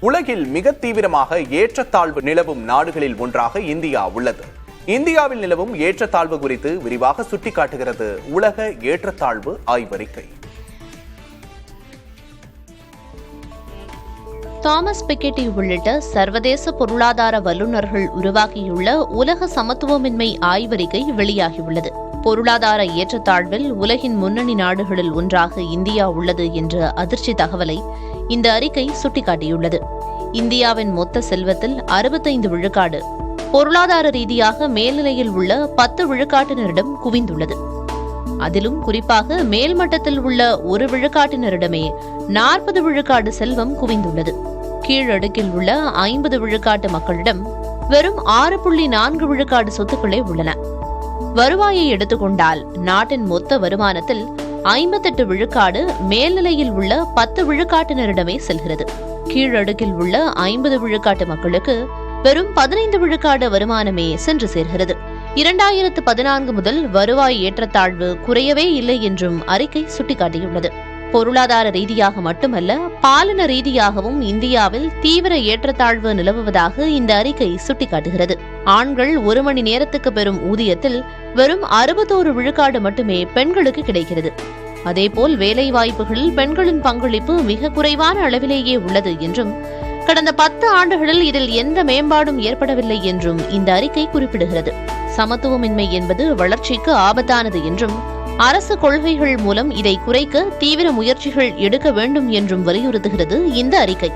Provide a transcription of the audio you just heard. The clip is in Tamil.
உலகில் மிக தீவிரமாக ஏற்றத்தாழ்வு நிலவும் நாடுகளில் ஒன்றாக இந்தியா உள்ளது. இந்தியாவில் நிலவும் ஏற்றத்தாழ்வு குறித்து விரிவாக சுட்டிக்காட்டுகிறது உலக ஏற்றத்தாழ்வு ஆய்வறிக்கை. தாமஸ் பிக்கெட்டி உள்ளிட்ட சர்வதேச பொருளாதார வல்லுநர்கள் உருவாக்கியுள்ள உலக சமத்துவமின்மை ஆய்வறிக்கை வெளியாகியுள்ளது. பொருளாதார ஏற்றத்தாழ்வில் உலகின் முன்னணி நாடுகளில் ஒன்றாக இந்தியா உள்ளது என்ற அதிர்ச்சி தகவலை இந்த அறிக்கை சுட்டிக்காட்டியுள்ளது. இந்தியாவின் மொத்த செல்வத்தில் 65 விழுக்காடு பொருளாதார ரீதியாக மேல்நிலையில் உள்ள 10 விழுக்காட்டினரிடம் குவிந்துள்ளது. அதிலும் குறிப்பாக மேல்மட்டத்தில் உள்ள 1 விழுக்காட்டினரிடமே 40 விழுக்காடு செல்வம் குவிந்துள்ளது. கீழடுக்கில் உள்ள 50 விழுக்காட்டு மக்களிடம் வெறும் 6.4 விழுக்காடு சொத்துக்களே உள்ளன. வருவாயை எடுத்துக்கொண்டால் நாட்டின் மொத்த வருமானத்தில் 58 விழுக்காடு மேல்நிலையில் உள்ள 10 விழுக்காட்டினரிடமே செல்கிறது. கீழடுக்கில் உள்ள 50 விழுக்காட்டு மக்களுக்கு வெறும் 15 விழுக்காடு வருமானமே சென்று சேர்கிறது. 2014 முதல் வருவாய் ஏற்றத்தாழ்வு குறையவே இல்லை என்றும் அறிக்கை சுட்டிக்காட்டியுள்ளது. பொருளாதார ரீதியாக மட்டுமல்ல, பாலின ரீதியாகவும் இந்தியாவில் தீவிர ஏற்றத்தாழ்வு நிலவுவதாக இந்த அறிக்கை சுட்டிக்காட்டுகிறது. ஆண்கள் 1 மணி நேரத்துக்கு பெறும் ஊதியத்தில் வெறும் 61 விழுக்காடு மட்டுமே பெண்களுக்கு கிடைக்கிறது. அதேபோல் வேலை வாய்ப்புகளில் பெண்களின் பங்களிப்பு மிக குறைவான அளவிலேயே உள்ளது என்றும், கடந்த 10 ஆண்டுகளில் இதில் எந்த மேம்பாடும் ஏற்படவில்லை என்றும் இந்த அறிக்கை குறிப்பிடுகிறது. சமத்துவமின்மை என்பது வளர்ச்சிக்கு ஆபத்தானது என்றும், அரசு கொள்கைகள் மூலம் இதை குறைக்க தீவிர முயற்சிகள் எடுக்க வேண்டும் என்றும் வலியுறுத்துகிறது இந்த அறிக்கை.